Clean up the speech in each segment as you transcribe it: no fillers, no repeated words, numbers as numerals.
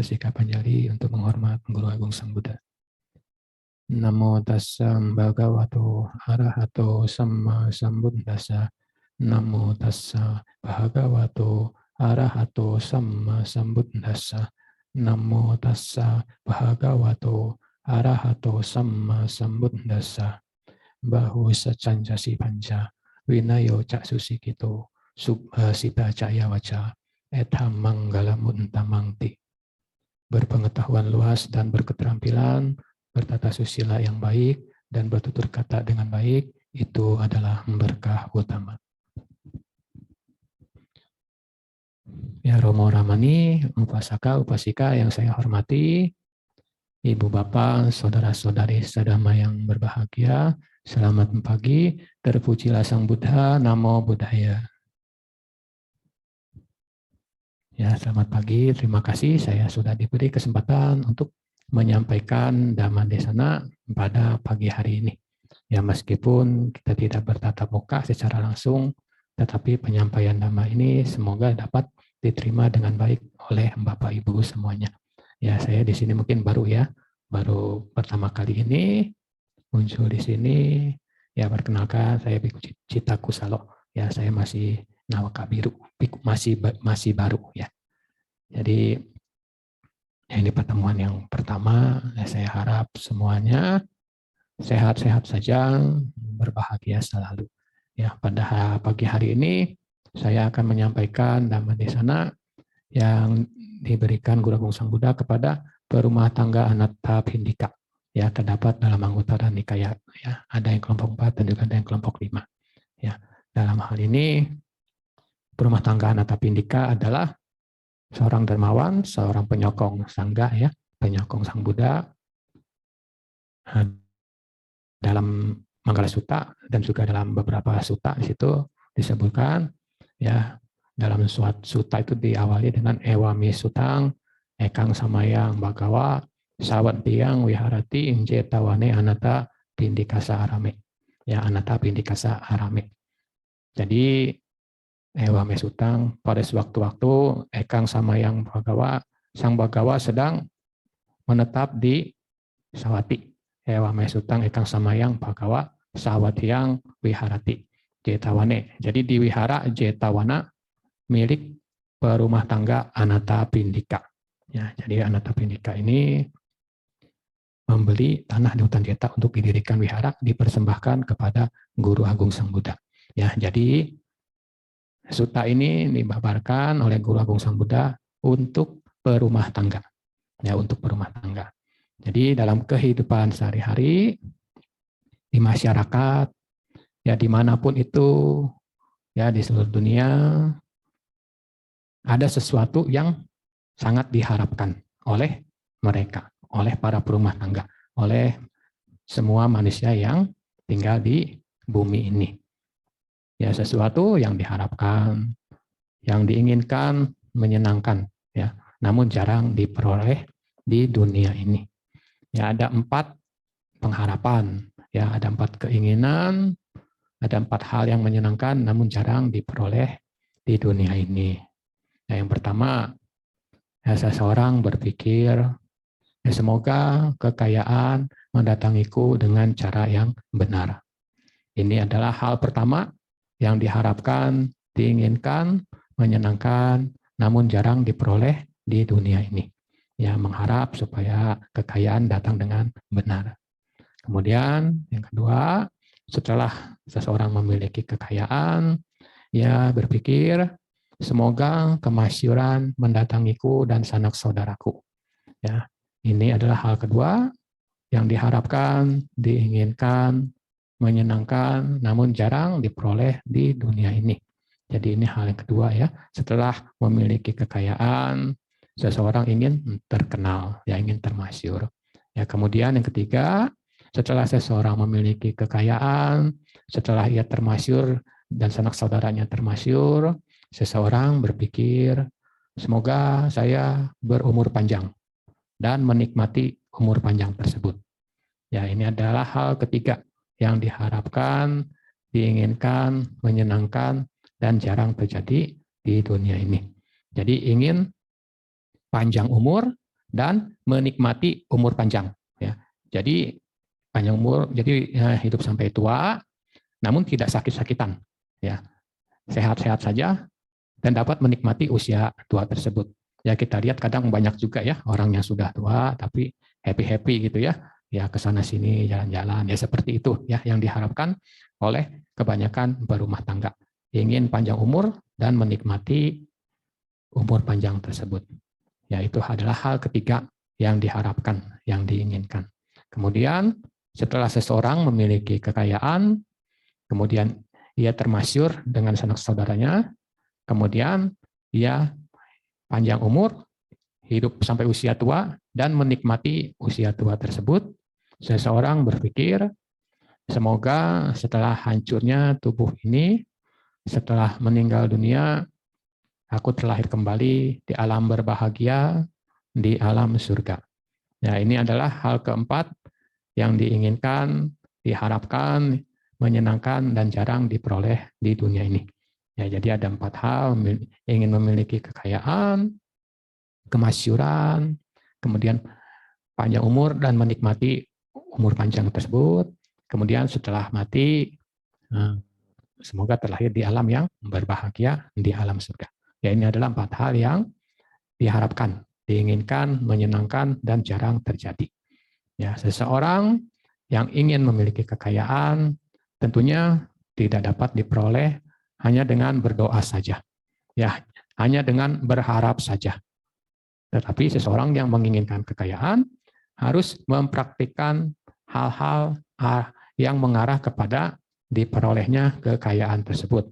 bersikap anjali untuk menghormat Guru Agung Sang Buddha. Namo tassa bhagavato arahato samma sambuddhassa. Namo tassa bhagavato arahato samma sambuddhassa. Namo tassa bhagavato arahato samma sambuddhassa. Bahu sacanjasi panca winayo cak susikito subhasita caya waca etham manggalamun tamangti. Berpengetahuan luas dan berketerampilan, bertata susila yang baik, dan bertutur kata dengan baik, itu adalah berkah utama. Ya, Romo Ramani, upasaka, upasika yang saya hormati, Ibu Bapak, saudara-saudari sadama yang berbahagia, selamat pagi, terpujilah Sang Buddha, Namo Buddhaya. Ya, selamat pagi. Terima kasih saya sudah diberi kesempatan untuk menyampaikan Dhamma Desana pada pagi hari ini. Ya, meskipun kita tidak bertatap muka secara langsung, tetapi penyampaian Dhamma ini semoga dapat diterima dengan baik oleh Bapak Ibu semuanya. Ya, saya di sini mungkin baru baru pertama kali ini muncul di sini. Ya, perkenalkan saya Biku Cita Kusalo. Ya, saya masih Nawaka Biru, masih baru ya. Jadi ini pertemuan yang pertama. Saya harap semuanya sehat-sehat saja, berbahagia selalu. Ya, pada pagi hari ini saya akan menyampaikan Dhamma Desana yang diberikan Guru Agung Sang Buddha kepada perumah tangga Anatta Pindika. Ya, terdapat dalam Anguttara Nikaya. Ya, ada yang kelompok 4 dan juga ada yang kelompok 5. Ya, dalam hal ini perumah tangga Anatta Pindika adalah seorang dermawan, seorang penyokong sangga, ya, penyokong Sang Buddha dalam Manggala Sutta dan juga dalam beberapa sutta di situ disebutkan, ya, dalam suatu sutta itu diawali dengan Ewami Sutang, Ekang Samayang Bhagawa, Sawatiyang Wiharati Injetawane Anatta Pindikasa Arame. Ya, Anatta Pindikasa Arame. Jadi Ewame Sutang, pada sewaktu-waktu Ekang Samayang Bhagawa, Sang Bhagawa sedang menetap di Sawati. Ewame Sutang Ekang Samayang Bhagawa Sawatiyang Wiharati Jetawane. Jadi di wihara Jetawana milik perumah tangga Anatta Pindika. Ya, jadi Anatta Pindika ini membeli tanah di hutan Jeta untuk didirikan wihara, dipersembahkan kepada Guru Agung Sang Buddha. Ya, jadi sutta ini dibabarkan oleh Guru Agung Sang Buddha untuk perumah tangga. Ya, untuk perumah tangga. Jadi dalam kehidupan sehari-hari, di masyarakat, ya dimanapun itu, ya di seluruh dunia, ada sesuatu yang sangat diharapkan oleh mereka, oleh para perumah tangga, oleh semua manusia yang tinggal di bumi ini. Ya, sesuatu yang diharapkan, yang diinginkan, menyenangkan, ya, namun jarang diperoleh di dunia ini. Ya, ada 4 pengharapan, ya, ada 4 keinginan, ada 4 hal yang menyenangkan, namun jarang diperoleh di dunia ini. Ya, yang pertama, ya, seseorang berpikir, ya, semoga kekayaan mendatangiku dengan cara yang benar. Ini adalah hal pertama yang diharapkan, diinginkan, menyenangkan, namun jarang diperoleh di dunia ini. Ya, mengharap supaya kekayaan datang dengan benar. Kemudian yang kedua, setelah seseorang memiliki kekayaan, ya berpikir, semoga kemasyhuran mendatangiku dan sanak saudaraku. Ya, ini adalah hal kedua yang diharapkan, diinginkan, menyenangkan, namun jarang diperoleh di dunia ini. Jadi ini hal yang kedua, ya. Setelah memiliki kekayaan, seseorang ingin terkenal, ya, ingin termasyhur. Ya, kemudian yang ketiga, setelah seseorang memiliki kekayaan, setelah ia termasyhur dan sanak saudaranya termasyhur, seseorang berpikir, semoga saya berumur panjang dan menikmati umur panjang tersebut. Ya, ini adalah hal ketiga yang diharapkan, diinginkan, menyenangkan, dan jarang terjadi di dunia ini. Jadi ingin panjang umur, dan menikmati umur panjang. Ya. Jadi panjang umur, jadi ya, hidup sampai tua, namun tidak sakit-sakitan. Ya. Sehat-sehat saja dan dapat menikmati usia tua tersebut. Ya kita lihat kadang banyak juga ya orang yang sudah tua tapi happy-happy gitu ya. Ya ke sana sini jalan-jalan ya seperti itu ya yang diharapkan oleh kebanyakan berumah tangga. Ingin panjang umur dan menikmati umur panjang tersebut. Ya itu adalah hal ketiga yang diharapkan, yang diinginkan. Kemudian setelah seseorang memiliki kekayaan, kemudian ia termasyhur dengan sanak saudaranya, kemudian ia panjang umur, hidup sampai usia tua, dan menikmati usia tua tersebut, seseorang berpikir, semoga setelah hancurnya tubuh ini, setelah meninggal dunia, aku terlahir kembali di alam berbahagia, di alam surga. Ya, ini adalah hal keempat yang diinginkan, diharapkan, menyenangkan, dan jarang diperoleh di dunia ini. Ya, jadi ada 4 hal, ingin memiliki kekayaan, kemasyhuran, kemudian panjang umur dan menikmati umur panjang tersebut, kemudian setelah mati, semoga terlahir di alam yang berbahagia, di alam surga. Ya, ini adalah 4 hal yang diharapkan, diinginkan, menyenangkan, dan jarang terjadi. Ya, seseorang yang ingin memiliki kekayaan tentunya tidak dapat diperoleh hanya dengan berdoa saja. Ya, hanya dengan berharap saja. Tetapi seseorang yang menginginkan kekayaan harus mempraktikkan hal-hal yang mengarah kepada diperolehnya kekayaan tersebut.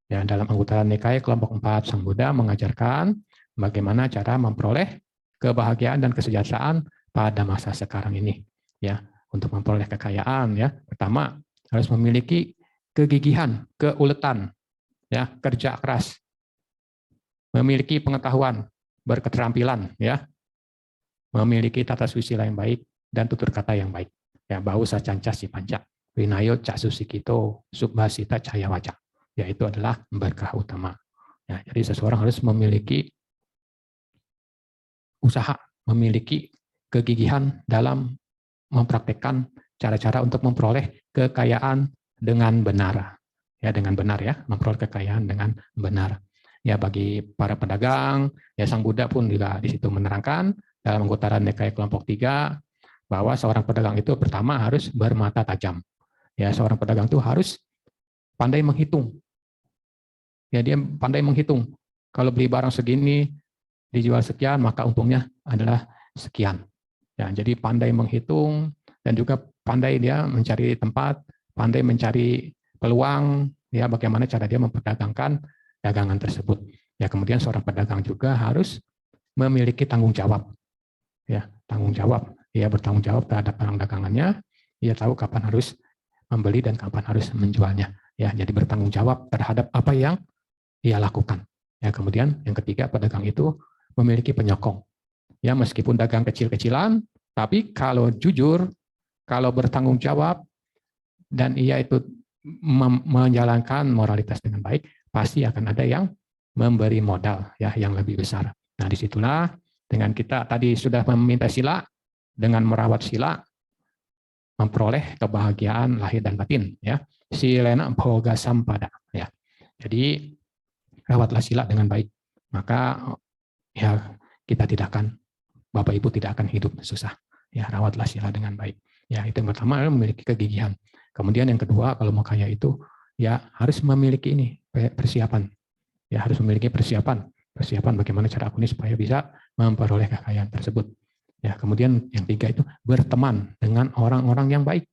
Ya, dalam Anggutara Nikaya kelompok 4 Sang Buddha mengajarkan bagaimana cara memperoleh kebahagiaan dan kesejahteraan pada masa sekarang ini. Ya, untuk memperoleh kekayaan ya, pertama harus memiliki kegigihan, keuletan, ya, kerja keras, memiliki pengetahuan, berketerampilan, ya, memiliki tata susila yang baik dan tutur kata yang baik. Ya, bau sacanca si panca, winayo cak susikito, subhasita cahaya waca. Yaitu adalah berkah utama. Ya, jadi seseorang harus memiliki usaha, memiliki kegigihan dalam mempraktekkan cara-cara untuk memperoleh kekayaan dengan benar. Ya, dengan benar ya, memperoleh kekayaan dengan benar. Ya, bagi para pedagang, ya Sang Buddha pun juga di situ menerangkan dalam Anggutara Nikaya kelompok 3 bahwa seorang pedagang itu pertama harus bermata tajam. Ya, seorang pedagang itu harus pandai menghitung. Ya, dia pandai menghitung. Kalau beli barang segini dijual sekian, maka untungnya adalah sekian. Ya, jadi pandai menghitung dan juga pandai dia mencari tempat, pandai mencari peluang, ya bagaimana cara dia memperdagangkan dagangan tersebut. Ya, kemudian seorang pedagang juga harus memiliki tanggung jawab. Ya, tanggung jawab. Ia bertanggung jawab terhadap barang dagangannya. Ia tahu kapan harus membeli dan kapan harus menjualnya. Ya, jadi bertanggung jawab terhadap apa yang ia lakukan. Ya, kemudian yang ketiga, pedagang itu memiliki penyokong. Ya, meskipun dagang kecil-kecilan, tapi kalau jujur, kalau bertanggung jawab dan ia itu menjalankan moralitas dengan baik, pasti akan ada yang memberi modal ya yang lebih besar. Nah, disitulah dengan kita tadi sudah meminta sila, dengan merawat sila, memperoleh kebahagiaan lahir dan batin. Ya, silena bhoga sampada. Ya, jadi rawatlah sila dengan baik, maka ya kita tidak akan, Bapak Ibu tidak akan hidup susah. Ya, rawatlah sila dengan baik. Ya, itu yang pertama, memiliki kegigihan. Kemudian yang kedua, kalau mau kaya itu ya harus memiliki ini persiapan. Ya, harus memiliki persiapan. Persiapan bagaimana cara aku ini supaya bisa memperoleh kekayaan tersebut. Ya, kemudian yang tiga itu berteman dengan orang-orang yang baik.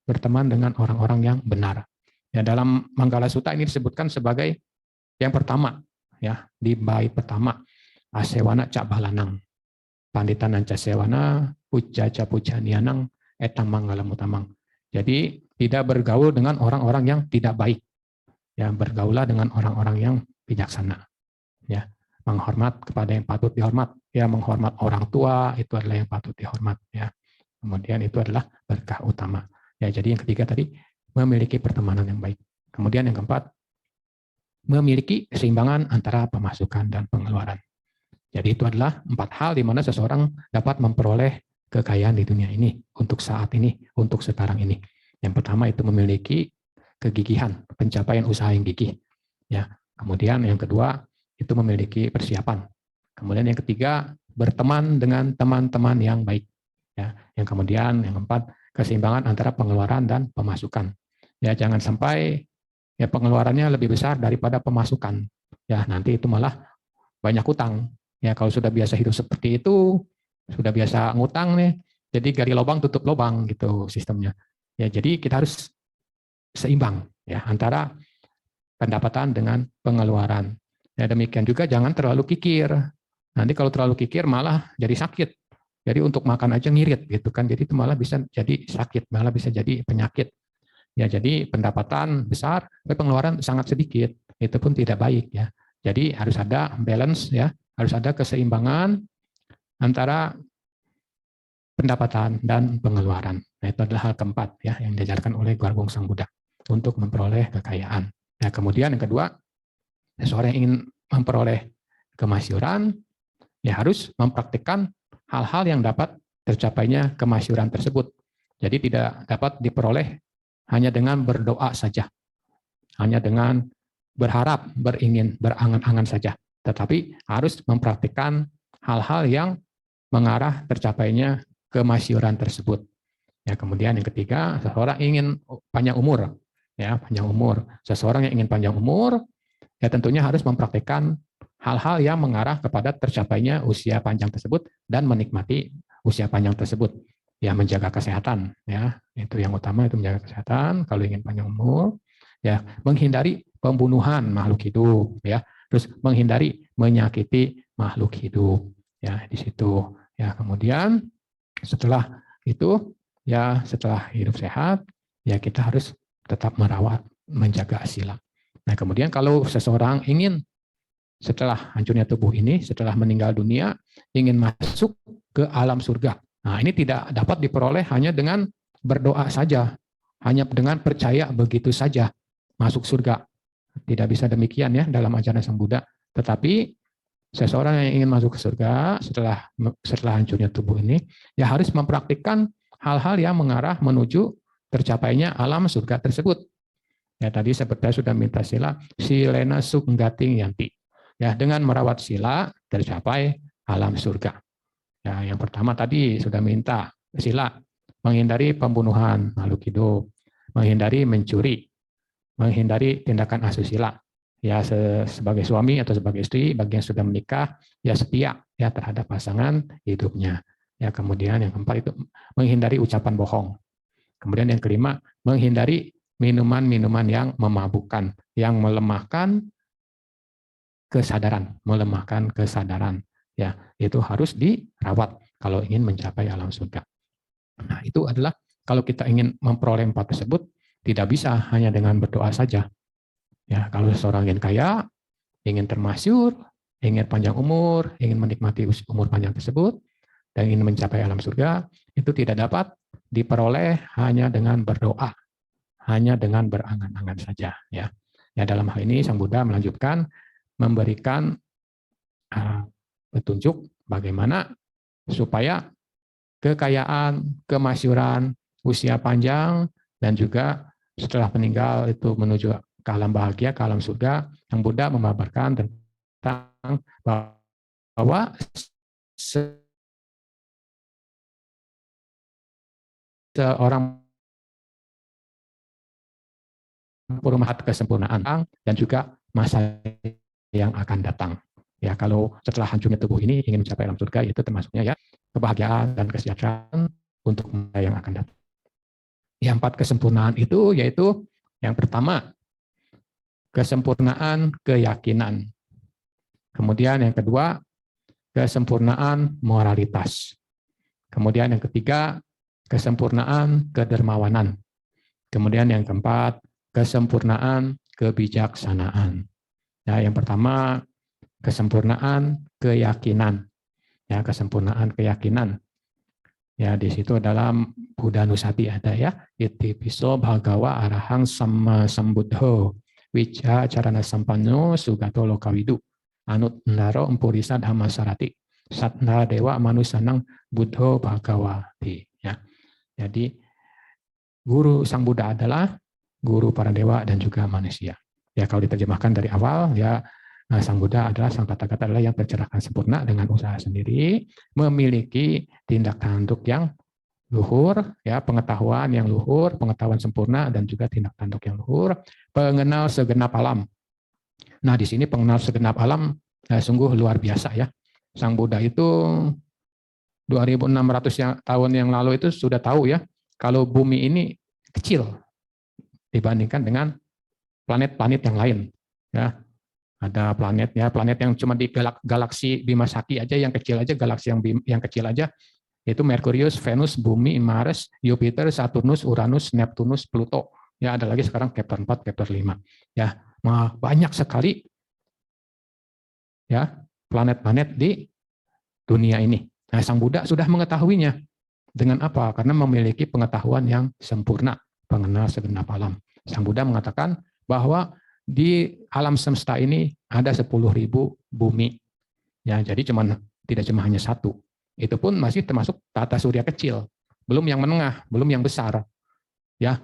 Berteman dengan orang-orang yang benar. Ya, dalam Manggala Sutta ini disebutkan sebagai yang pertama, ya, di bait pertama, asewana cak balanang, panditan nanca sewana, puja pujanianang, etang manggalam utamang. Jadi tidak bergaul dengan orang-orang yang tidak baik. Ya, bergaulah dengan orang-orang yang bijaksana. Ya, menghormat kepada yang patut dihormat. Ya, menghormat orang tua itu adalah yang patut dihormat. Ya, kemudian itu adalah berkah utama. Ya, jadi yang ketiga tadi memiliki pertemanan yang baik. Kemudian yang keempat, memiliki keseimbangan antara pemasukan dan pengeluaran. Jadi itu adalah 4 hal di mana seseorang dapat memperoleh kekayaan di dunia ini untuk saat ini, untuk sekarang ini. Yang pertama itu memiliki kegigihan, pencapaian usaha yang gigih. Ya. Kemudian yang kedua itu memiliki persiapan. Kemudian yang ketiga berteman dengan teman-teman yang baik. Ya. Yang kemudian yang keempat keseimbangan antara pengeluaran dan pemasukan. Ya, jangan sampai ya pengeluarannya lebih besar daripada pemasukan. Ya, nanti itu malah banyak utang. Ya, kalau sudah biasa hidup seperti itu, sudah biasa ngutang nih, jadi gali lubang tutup lubang gitu sistemnya. Ya, jadi kita harus seimbang ya antara pendapatan dengan pengeluaran. Ya, demikian juga jangan terlalu kikir. Nanti kalau terlalu kikir malah jadi sakit. Jadi untuk makan aja ngirit gitu kan. Jadi itu malah bisa jadi sakit, malah bisa jadi penyakit. Ya, jadi pendapatan besar, tapi pengeluaran sangat sedikit. Itu pun tidak baik ya. Jadi harus ada balance ya, harus ada keseimbangan antara pendapatan dan pengeluaran. Nah, itu adalah hal keempat ya yang diajarkan oleh Gwalbong Sang Buddha untuk memperoleh kekayaan. Nah, kemudian yang kedua, seseorang yang ingin memperoleh kemasyhuran ya harus mempraktikkan hal-hal yang dapat tercapainya kemasyhuran tersebut. Jadi tidak dapat diperoleh hanya dengan berdoa saja, hanya dengan berharap, beringin, berangan-angan saja, tetapi harus mempraktikkan hal-hal yang mengarah tercapainya kemasyhuran tersebut. Ya, kemudian yang ketiga, seseorang ingin panjang umur, ya panjang umur. Seseorang yang ingin panjang umur, ya tentunya harus mempraktikkan hal-hal yang mengarah kepada tercapainya usia panjang tersebut dan menikmati usia panjang tersebut. Ya, menjaga kesehatan, ya itu yang utama, itu menjaga kesehatan. Kalau ingin panjang umur, ya menghindari pembunuhan makhluk hidup, ya terus menghindari menyakiti makhluk hidup, ya di situ. Ya, kemudian setelah itu, ya setelah hidup sehat, ya kita harus tetap merawat, menjaga sila. Nah, kemudian kalau seseorang ingin setelah hancurnya tubuh ini, setelah meninggal dunia, ingin masuk ke alam surga. Nah, ini tidak dapat diperoleh hanya dengan berdoa saja, hanya dengan percaya begitu saja masuk surga. Tidak bisa demikian ya dalam ajaran Sang Buddha. Tetapi seseorang yang ingin masuk ke surga setelah hancurnya tubuh ini, ya harus mempraktikkan hal-hal yang mengarah menuju tercapainya alam surga tersebut. Ya, tadi seperti sudah minta sila, silena sukgating yanti. Ya, dengan merawat sila tercapai alam surga. Ya, yang pertama tadi sudah minta sila, menghindari pembunuhan makhluk hidup, menghindari mencuri, menghindari tindakan asusila. Ya, sebagai suami atau sebagai istri bagi yang sudah menikah, ya setia ya terhadap pasangan hidupnya. Ya, kemudian yang keempat itu menghindari ucapan bohong. Kemudian yang kelima, menghindari minuman-minuman yang memabukkan, yang melemahkan kesadaran, Ya, itu harus dirawat kalau ingin mencapai alam surga. Nah, itu adalah kalau kita ingin memperoleh 4 tersebut, tidak bisa hanya dengan berdoa saja. Ya, kalau seseorang ingin kaya, ingin termasyhur, ingin panjang umur, ingin menikmati umur panjang tersebut, dan ingin mencapai alam surga, itu tidak dapat diperoleh hanya dengan berdoa, hanya dengan berangan-angan saja. Ya, dalam hal ini Sang Buddha melanjutkan memberikan petunjuk bagaimana supaya kekayaan, kemasyhuran, usia panjang, dan juga setelah meninggal itu menuju ke alam bahagia, ke alam surga. Yang Buddha memaparkan tentang bahwa seorang perumahan kesempurnaan dan juga masa yang akan datang. Ya, kalau setelah hancurnya tubuh ini ingin mencapai alam surga, itu termasuknya ya kebahagiaan dan kesejahteraan untuk masa yang akan datang. Yang 4 kesempurnaan itu yaitu yang pertama kesempurnaan keyakinan. Kemudian yang kedua kesempurnaan moralitas. Kemudian yang ketiga kesempurnaan kedermawanan. Kemudian yang keempat kesempurnaan kebijaksanaan. Ya, yang pertama kesempurnaan keyakinan. Ya, kesempurnaan keyakinan. Ya, di situ dalam Buddha Nusati ada ya, iti piso bhagawa arahang sama sambuddho wicca carana sampanno sugato lokawidu. anut ndaro empurisa dhamma sarati satna dewa manusanang buddho bhagawati. Ya. Jadi guru Sang Buddha adalah guru para dewa dan juga manusia. Ya, kalau diterjemahkan dari awal, ya Sang Buddha adalah sang Tathagata adalah yang tercerahkan sempurna dengan usaha sendiri, memiliki tindak tanduk yang luhur, ya pengetahuan yang luhur, pengetahuan sempurna dan juga tindak tanduk yang luhur, pengenal segenap alam. Nah, di sini pengenal segenap alam sungguh luar biasa ya. Sang Buddha itu 2600 tahun yang lalu itu sudah tahu ya, kalau bumi ini kecil dibandingkan dengan planet-planet yang lain. Ya, ada planet ya, planet yang cuma di galaksi Bima Sakti aja yang kecil aja, galaksi yang kecil aja itu Merkurius, Venus, Bumi, Mars, Jupiter, Saturnus, Uranus, Neptunus, Pluto. Ya, ada lagi sekarang Kepler 4, Kepler 5. Ya, banyak sekali ya planet-planet di dunia ini. Nah, Sang Buddha sudah mengetahuinya. Dengan apa? Karena memiliki pengetahuan yang sempurna, pengenal segenap alam. Sang Buddha mengatakan bahwa di alam semesta ini ada 10.000 bumi. Ya, jadi tidak cuma hanya satu. Itu pun masih termasuk tata surya kecil, belum yang menengah, belum yang besar. Ya.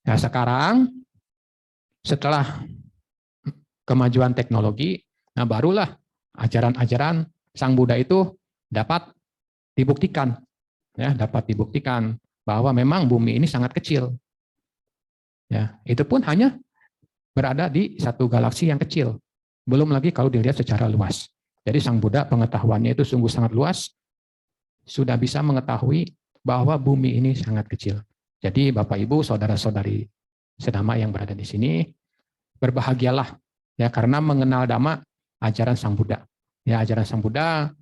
Nah, sekarang setelah kemajuan teknologi, nah barulah ajaran-ajaran Sang Buddha itu dapat dibuktikan. Ya, dapat dibuktikan bahwa memang bumi ini sangat kecil. Ya, itu pun hanya berada di satu galaksi yang kecil. Belum lagi kalau dilihat secara luas. Jadi Sang Buddha pengetahuannya itu sungguh sangat luas, sudah bisa mengetahui bahwa bumi ini sangat kecil. Jadi Bapak Ibu, saudara-saudari sedama yang berada di sini, berbahagialah ya karena mengenal Dhamma ajaran Sang Buddha. Ya, ajaran Sang Buddha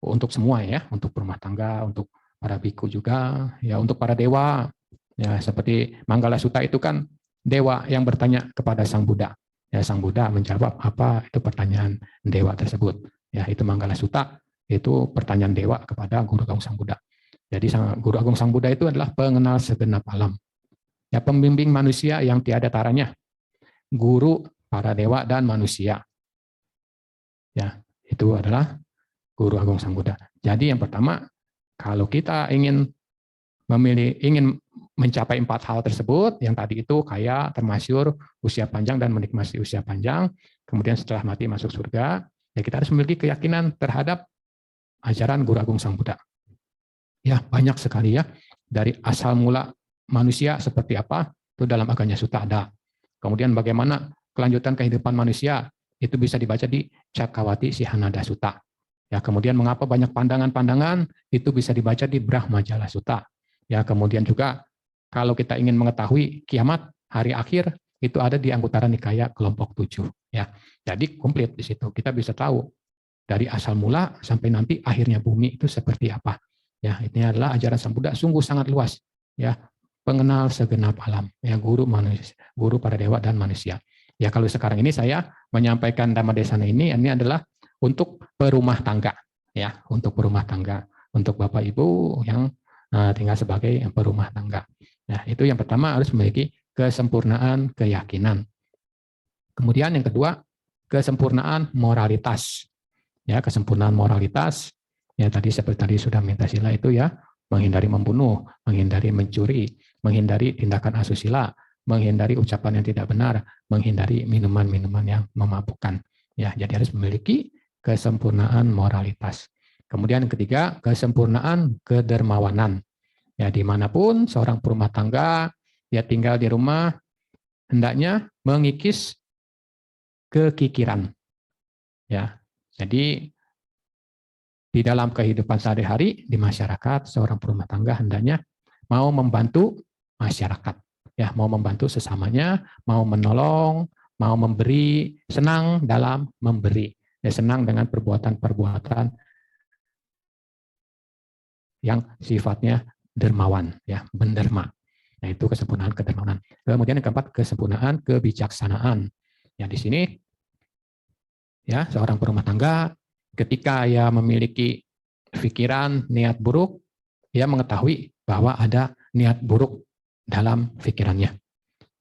untuk semua ya, untuk rumah tangga, untuk para biku juga, ya untuk para dewa. Ya, seperti Manggala Sutta itu kan dewa yang bertanya kepada Sang Buddha. Ya, Sang Buddha menjawab apa itu pertanyaan dewa tersebut. Ya, itu Manggala Sutta, itu pertanyaan dewa kepada Guru Agung Sang Buddha. Jadi Guru Agung Sang Buddha itu adalah pengenal segenap alam. Ya, pembimbing manusia yang tiada taranya. Guru para dewa dan manusia. Ya, itu adalah Guru Agung Sang Buddha. Jadi yang pertama, kalau kita ingin mencapai 4 hal tersebut, yang tadi itu kaya, termasyur, usia panjang dan menikmati usia panjang, kemudian setelah mati masuk surga, ya kita harus memiliki keyakinan terhadap ajaran Guru Agung Sang Buddha. Ya, banyak sekali ya, dari asal mula manusia seperti apa, itu dalam Aganya Sutta ada. Kemudian bagaimana kelanjutan kehidupan manusia, itu bisa dibaca di Cakkawati Sihanada Sutta. Ya, kemudian mengapa banyak pandangan-pandangan, itu bisa dibaca di Brahmajala Sutta. Ya, kemudian juga kalau kita ingin mengetahui kiamat hari akhir, itu ada di Anguttara Nikaya kelompok 7. Ya, jadi komplit di situ. Kita bisa tahu dari asal mula sampai nanti akhirnya bumi itu seperti apa. Ya, ini adalah ajaran Sang Buddha sungguh sangat luas. Ya, pengenal segenap alam. Ya, guru manusia, guru para dewa dan manusia. Ya, kalau sekarang ini saya menyampaikan Dhammadesana ini adalah untuk perumah tangga, ya, untuk perumah tangga, untuk Bapak Ibu yang tinggal sebagai perumah tangga. Nah, itu yang pertama harus memiliki kesempurnaan keyakinan. Kemudian yang kedua, kesempurnaan moralitas. Ya, kesempurnaan moralitas. Ya, tadi seperti tadi sudah minta sila itu ya, menghindari membunuh, menghindari mencuri, menghindari tindakan asusila, menghindari ucapan yang tidak benar, menghindari minuman-minuman yang memabukkan. Ya, jadi harus memiliki kesempurnaan moralitas. Kemudian yang ketiga, kesempurnaan kedermawanan. Ya, dimanapun seorang perumah tangga, dia tinggal di rumah, hendaknya mengikis kekikiran. Ya, jadi di dalam kehidupan sehari-hari di masyarakat, seorang perumah tangga hendaknya mau membantu masyarakat. Ya, mau membantu sesamanya, mau menolong, mau memberi, senang dalam memberi. Ya, senang dengan perbuatan-perbuatan yang sifatnya dermawan, ya, benderma. Nah, itu kesempurnaan kedermawanan. Kemudian yang keempat, kesempurnaan kebijaksanaan. Ya, di sini ya, seorang perumah tangga ketika ia memiliki pikiran niat buruk, ia mengetahui bahwa ada niat buruk dalam pikirannya.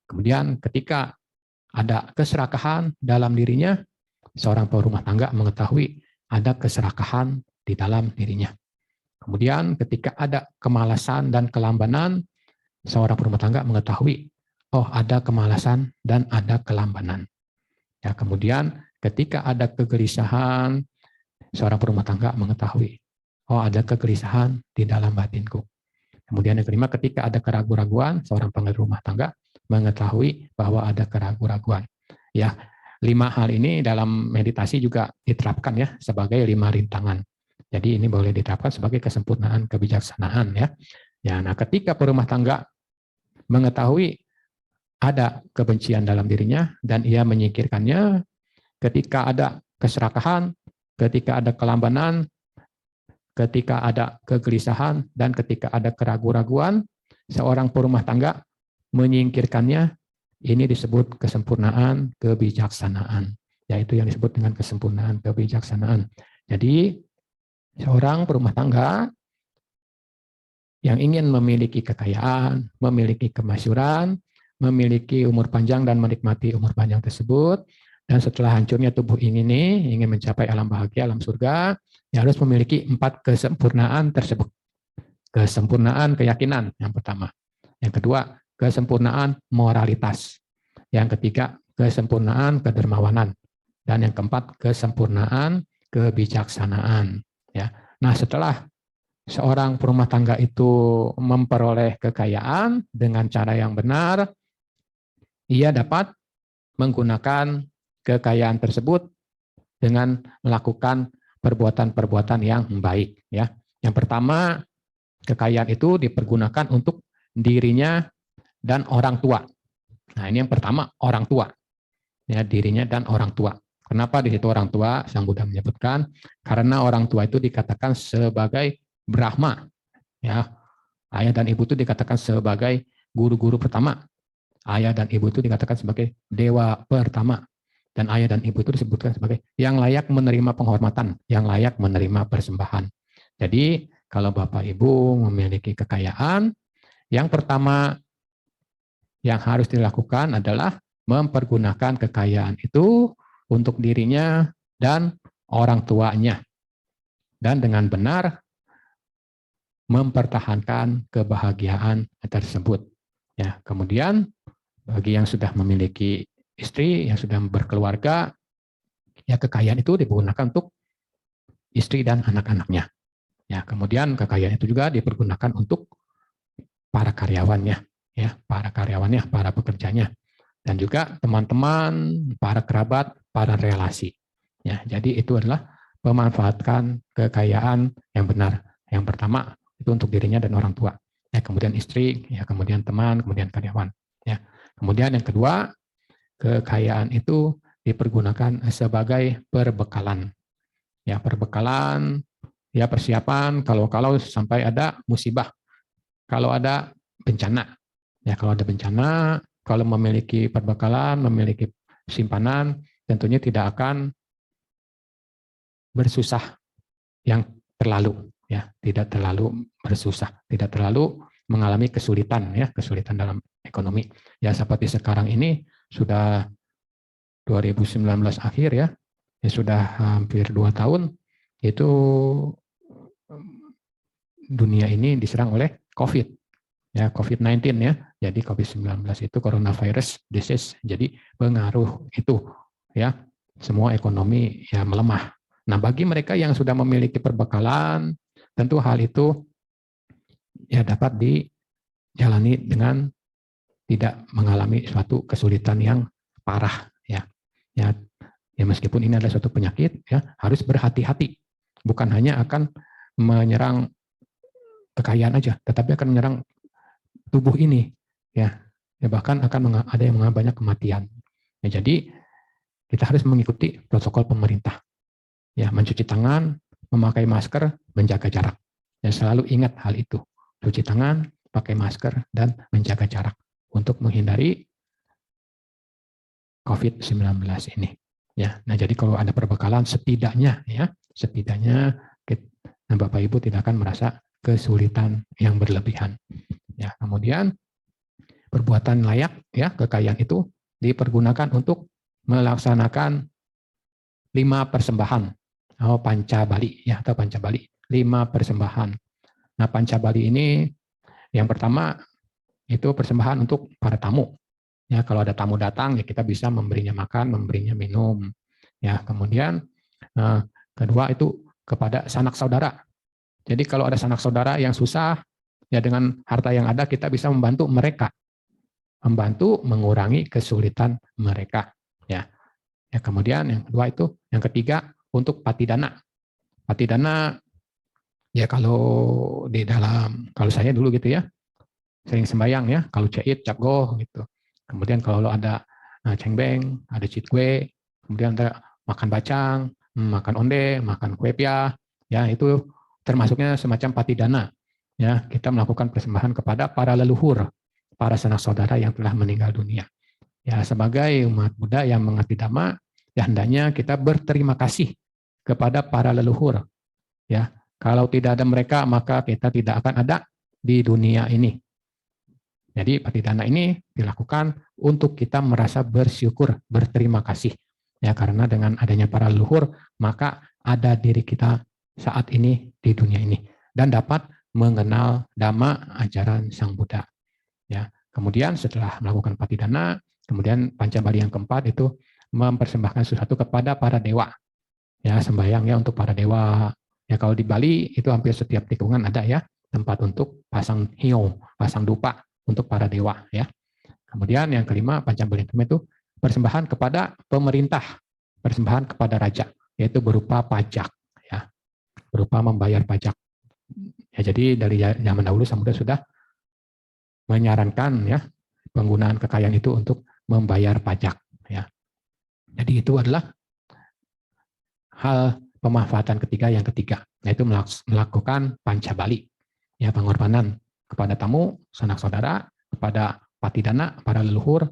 Kemudian ketika ada keserakahan dalam dirinya, seorang perumah tangga mengetahui ada keserakahan di dalam dirinya. Kemudian ketika ada kemalasan dan kelambanan, seorang perumah tangga mengetahui, oh ada kemalasan dan ada kelambanan. Ya, kemudian ketika ada kegelisahan, seorang perumah tangga mengetahui, oh ada kegelisahan di dalam batinku. Kemudian yang kelima, ketika ada keraguan-raguan, seorang penghuni rumah tangga mengetahui bahwa ada keraguan-raguan. Ya, 5 hal ini dalam meditasi juga diterapkan ya sebagai 5 rintangan. Jadi ini boleh diterapkan sebagai kesempurnaan kebijaksanaan ya. Ya, nah ketika perumah tangga mengetahui ada kebencian dalam dirinya dan ia menyingkirkannya, ketika ada keserakahan, ketika ada kelambanan, ketika ada kegelisahan, dan ketika ada keraguan-raguan, seorang perumah tangga menyingkirkannya, ini disebut kesempurnaan kebijaksanaan. Yaitu yang disebut dengan kesempurnaan kebijaksanaan. Jadi, seorang perumah tangga yang ingin memiliki kekayaan, memiliki kemasyuran, memiliki umur panjang dan menikmati umur panjang tersebut, dan setelah hancurnya tubuh ini ingin mencapai alam bahagia, alam surga, ya harus memiliki 4 kesempurnaan tersebut. Kesempurnaan keyakinan yang pertama. Yang kedua, kesempurnaan moralitas. Yang ketiga, kesempurnaan kedermawanan. Dan yang keempat, kesempurnaan kebijaksanaan. Ya. Nah, setelah seorang perumah tangga itu memperoleh kekayaan dengan cara yang benar, ia dapat menggunakan kekayaan tersebut dengan melakukan perbuatan-perbuatan yang baik. Ya. Yang pertama, kekayaan itu dipergunakan untuk dirinya dan orang tua. Nah, ini yang pertama, orang tua. Ya, dirinya dan orang tua. Kenapa di situ orang tua? Sang Buddha menyebutkan karena orang tua itu dikatakan sebagai Brahma. Ya, ayah dan ibu itu dikatakan sebagai guru-guru pertama. Ayah dan ibu itu dikatakan sebagai dewa pertama. Dan ayah dan ibu itu disebutkan sebagai yang layak menerima penghormatan, yang layak menerima persembahan. Jadi, kalau Bapak Ibu memiliki kekayaan, yang pertama yang harus dilakukan adalah mempergunakan kekayaan itu untuk dirinya dan orang tuanya. Dan dengan benar mempertahankan kebahagiaan tersebut. Ya, kemudian bagi yang sudah memiliki istri, yang sudah berkeluarga, ya kekayaan itu digunakan untuk istri dan anak-anaknya. Ya, kemudian kekayaan itu juga dipergunakan untuk para karyawannya, ya, para pekerjanya, dan juga teman-teman, para kerabat, para relasi. Ya, jadi itu adalah memanfaatkan kekayaan yang benar. Yang pertama itu untuk dirinya dan orang tua. Ya, kemudian istri, ya, kemudian teman, kemudian karyawan. Ya, kemudian yang kedua, kekayaan itu dipergunakan sebagai perbekalan. Ya, perbekalan, ya persiapan kalau sampai ada musibah. Kalau ada bencana. Ya, kalau ada bencana, kalau memiliki perbekalan, memiliki simpanan, tentunya tidak akan bersusah yang terlalu, ya, tidak terlalu bersusah, tidak terlalu mengalami kesulitan, ya, kesulitan dalam ekonomi. Ya, seperti sekarang ini sudah 2019 akhir, ya, sudah hampir 2 tahun, itu dunia ini diserang oleh COVID, ya, COVID-19, ya. Jadi COVID-19 itu coronavirus disease, jadi pengaruh itu, ya, semua ekonomi ya melemah. Nah, bagi mereka yang sudah memiliki perbekalan, tentu hal itu ya dapat dijalani dengan tidak mengalami suatu kesulitan yang parah, ya. Ya, meskipun ini adalah suatu penyakit, ya, harus berhati-hati. Bukan hanya akan menyerang kekayaan aja, tetapi akan menyerang tubuh ini, ya. Ya, bahkan akan ada yang mengalami banyak kematian. Ya, jadi kita harus mengikuti protokol pemerintah. Ya, mencuci tangan, memakai masker, menjaga jarak. Ya, selalu ingat hal itu. Cuci tangan, pakai masker, dan menjaga jarak untuk menghindari COVID-19 ini. Ya, nah jadi kalau ada perbekalan setidaknya, ya, setidaknya Bapak Ibu tidak akan merasa kesulitan yang berlebihan. Ya, kemudian perbuatan layak, ya, kekayaan itu dipergunakan untuk melaksanakan 5 persembahan. Pancabali ya, atau Pancabali. 5 persembahan. Nah, Pancabali ini yang pertama itu persembahan untuk para tamu. Ya, kalau ada tamu datang ya kita bisa memberinya makan, memberinya minum. Ya, kemudian kedua itu kepada sanak saudara. Jadi kalau ada sanak saudara yang susah, ya dengan harta yang ada kita bisa membantu mereka, membantu mengurangi kesulitan mereka. Ya, ya kemudian yang kedua itu, yang ketiga untuk patidana. Patidana ya kalau di dalam, kalau saya dulu gitu ya, sering sembayang ya, kalau cait, capgo gitu. Kemudian kalau ada cengbeng, ada citgue, kemudian ada makan bacang, makan onde, makan kue pia, ya itu termasuknya semacam patidana. Ya, kita melakukan persembahan kepada para leluhur, para sanak saudara yang telah meninggal dunia. Ya, sebagai umat Buddha yang mengerti Dhamma, ya hendaknya kita berterima kasih kepada para leluhur. Ya, kalau tidak ada mereka, maka kita tidak akan ada di dunia ini. Jadi patidana ini dilakukan untuk kita merasa bersyukur, berterima kasih. Ya, karena dengan adanya para leluhur, maka ada diri kita saat ini di dunia ini dan dapat mengenal Dhamma ajaran Sang Buddha. Ya, kemudian setelah melakukan patidana, kemudian Pancabali yang keempat itu mempersembahkan sesuatu kepada para dewa. Ya, sembahyang ya untuk para dewa. Ya, kalau di Bali itu hampir setiap tikungan ada ya tempat untuk pasang hiyo, pasang dupa untuk para dewa ya. Kemudian yang kelima Pancabali itu persembahan kepada pemerintah, persembahan kepada raja, yaitu berupa pajak ya, berupa membayar pajak. Ya, jadi dari zaman dahulu Sang Buddha sudah menyarankan ya penggunaan kekayaan itu untuk membayar pajak ya. Jadi itu adalah hal pemanfaatan ketiga yang ketiga, yaitu melakukan pancabali ya, pengorbanan kepada tamu, sanak saudara, kepada patidana, para leluhur,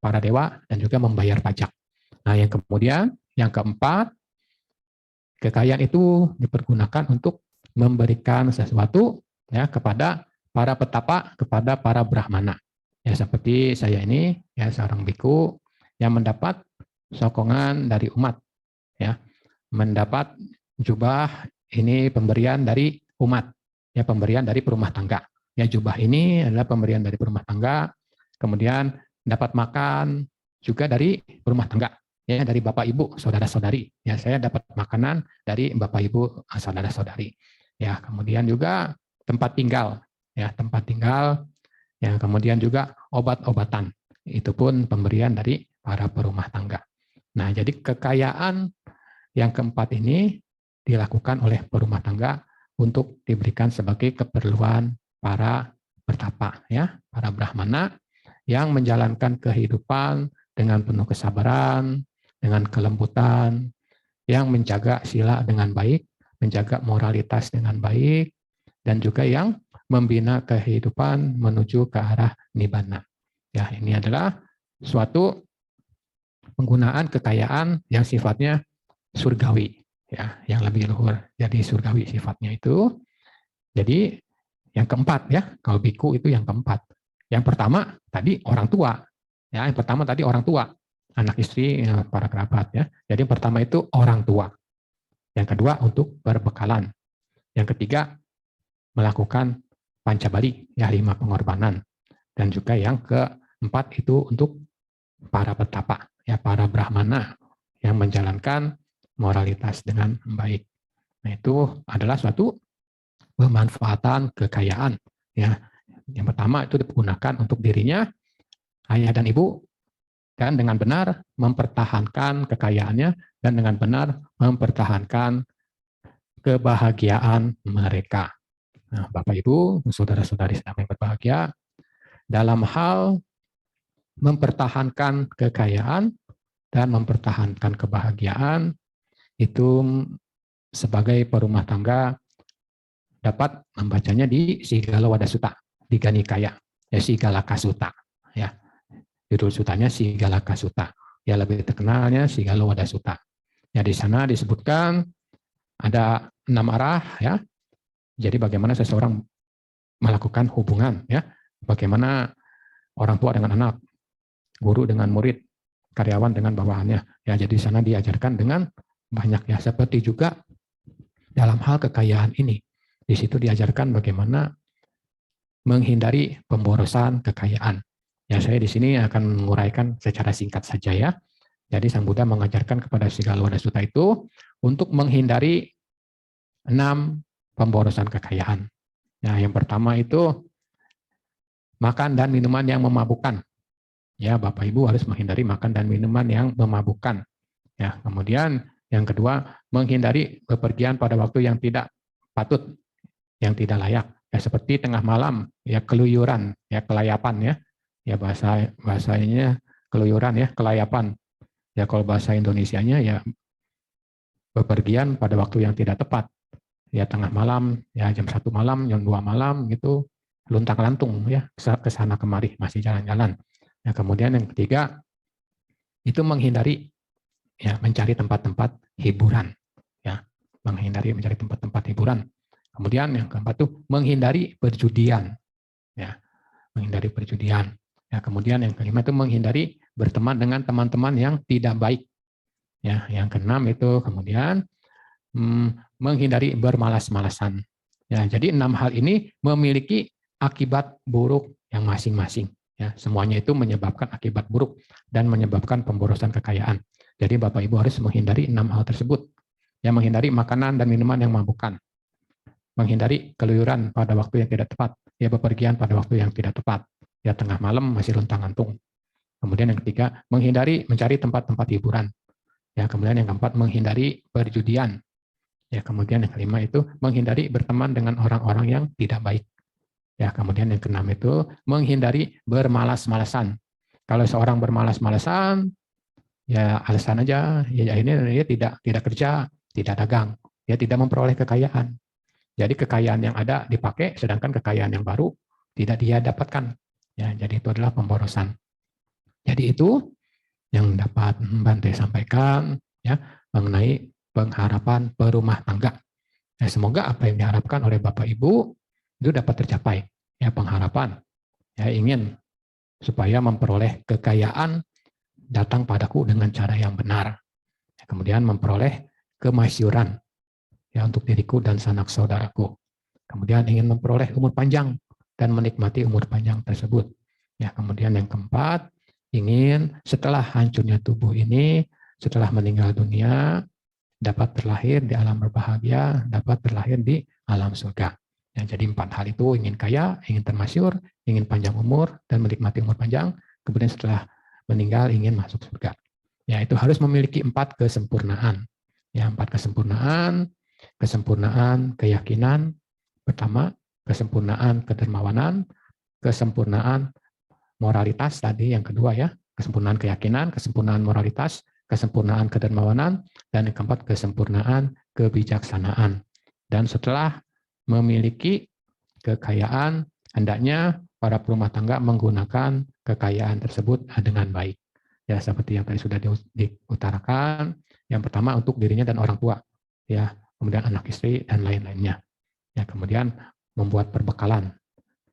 para dewa, dan juga membayar pajak. Nah, yang kemudian, yang keempat, kekayaan itu dipergunakan untuk memberikan sesuatu ya kepada para petapa, kepada para brahmana. Ya, seperti saya ini, ya seorang biku yang mendapat sokongan dari umat, ya, mendapat jubah ini pemberian dari umat, ya pemberian dari perumah tangga. Ya, jubah ini adalah pemberian dari perumah tangga, kemudian dapat makan juga dari perumah tangga, ya dari bapak ibu, saudara-saudari. Ya, saya dapat makanan dari bapak ibu, saudara-saudari. Ya, kemudian juga tempat tinggal, ya tempat tinggal, ya kemudian juga obat-obatan. Itu pun pemberian dari para perumah tangga. Nah, jadi kekayaan yang keempat ini dilakukan oleh perumah tangga untuk diberikan sebagai keperluan para bertapa, ya, para brahmana yang menjalankan kehidupan dengan penuh kesabaran, dengan kelembutan, yang menjaga sila dengan baik, menjaga moralitas dengan baik, dan juga yang membina kehidupan menuju ke arah nibbana. Ya, ini adalah suatu penggunaan kekayaan yang sifatnya surgawi, ya, yang lebih luhur. Jadi surgawi sifatnya itu. Jadi yang keempat ya, kalau biku itu yang keempat. Yang pertama tadi orang tua, ya. Yang pertama tadi orang tua, anak istri, para kerabat ya. Jadi yang pertama itu orang tua. Yang kedua untuk berbekalan. Yang ketiga melakukan pancabali, ya 5 pengorbanan. Dan juga yang keempat itu untuk para petapa, ya para brahmana yang menjalankan moralitas dengan baik. Nah, itu adalah suatu pemanfaatan kekayaan. Ya, yang pertama itu digunakan untuk dirinya, ayah dan ibu, dan dengan benar mempertahankan kekayaannya dan dengan benar mempertahankan kebahagiaan mereka. Nah, Bapak Ibu, saudara-saudari sedang yang berbahagia, dalam hal mempertahankan kekayaan dan mempertahankan kebahagiaan itu sebagai perumah tangga dapat membacanya di Sigala Wada Sutta, di Ganikaya, ya Sigalaka Sutta, ya. Judul sutanya Sigalaka Sutta. Ya lebih terkenalnya Sigala Wada Sutta. Ya di sana disebutkan ada 6 arah ya. Jadi bagaimana seseorang melakukan hubungan ya. Bagaimana orang tua dengan anak, guru dengan murid, karyawan dengan bawahannya. Ya, jadi di sana diajarkan dengan banyak ya. Seperti juga dalam hal kekayaan ini, di situ diajarkan bagaimana menghindari pemborosan kekayaan. Ya, saya di sini akan menguraikan secara singkat saja ya. Jadi Sang Buddha mengajarkan kepada si Galwada Sutta itu untuk menghindari 6 pemborosan kekayaan. Nah, yang pertama itu makan dan minuman yang memabukkan. Ya, Bapak Ibu harus menghindari makan dan minuman yang memabukkan. Ya, kemudian yang kedua, menghindari bepergian pada waktu yang tidak patut, yang tidak layak. Ya, seperti tengah malam, ya keluyuran, ya kelayapan ya. Ya bahasanya keluyuran ya, kelayapan. Ya kalau bahasa Indonesianya ya bepergian pada waktu yang tidak tepat. Ya tengah malam, ya jam 1 malam, jam 2 malam gitu, luntang-lantung ya ke sana kemari masih jalan-jalan. Ya, kemudian yang ketiga itu menghindari ya mencari tempat-tempat hiburan ya, menghindari mencari tempat-tempat hiburan. Kemudian yang keempat itu menghindari perjudian ya, menghindari perjudian. Ya, kemudian yang kelima itu menghindari berteman dengan teman-teman yang tidak baik. Ya, yang keenam itu kemudian menghindari bermalas-malasan. Ya, jadi 6 hal ini memiliki akibat buruk yang masing-masing. Ya, semuanya itu menyebabkan akibat buruk dan menyebabkan pemborosan kekayaan. Jadi Bapak Ibu harus menghindari 6 hal tersebut. Ya, menghindari makanan dan minuman yang memabukkan. Menghindari keluyuran pada waktu yang tidak tepat. Ya, bepergian pada waktu yang tidak tepat. Ya, tengah malam masih luntang-lantung. Kemudian yang ketiga, menghindari mencari tempat-tempat hiburan. Ya, kemudian yang keempat, menghindari perjudian. Ya, kemudian yang kelima itu menghindari berteman dengan orang-orang yang tidak baik. Ya, kemudian yang keenam itu menghindari bermalas-malasan. Kalau seorang bermalas-malasan, ya alasan aja, ya ini dia tidak kerja, tidak dagang, dia tidak memperoleh kekayaan. Jadi kekayaan yang ada dipakai, sedangkan kekayaan yang baru tidak dia dapatkan. Ya, jadi itu adalah pemborosan. Jadi itu yang dapat Bante sampaikan ya mengenai pengharapan perumah tangga. Ya, semoga apa yang diharapkan oleh Bapak Ibu itu dapat tercapai. Ya, pengharapan ya ingin supaya memperoleh kekayaan datang padaku dengan cara yang benar. Ya, kemudian memperoleh kemasyuran ya untuk diriku dan sanak saudaraku. Kemudian ingin memperoleh umur panjang dan menikmati umur panjang tersebut. Ya, kemudian yang keempat, ingin setelah hancurnya tubuh ini, setelah meninggal dunia, dapat terlahir di alam berbahagia, dapat terlahir di alam surga. Ya, jadi 4 hal itu, ingin kaya, ingin termasyur, ingin panjang umur, dan menikmati umur panjang, kemudian setelah meninggal ingin masuk surga. Ya, itu harus memiliki 4 kesempurnaan. Ya, 4 kesempurnaan, kesempurnaan keyakinan, pertama, kesempurnaan kedermawanan, kesempurnaan moralitas tadi yang kedua ya, kesempurnaan keyakinan, kesempurnaan moralitas, kesempurnaan kedermawanan, dan yang keempat kesempurnaan kebijaksanaan. Dan setelah memiliki kekayaan, hendaknya para perumah tangga menggunakan kekayaan tersebut dengan baik. Ya, seperti yang tadi sudah diutarakan, yang pertama untuk dirinya dan orang tua, ya, kemudian anak istri dan lain-lainnya. Ya, kemudian membuat perbekalan.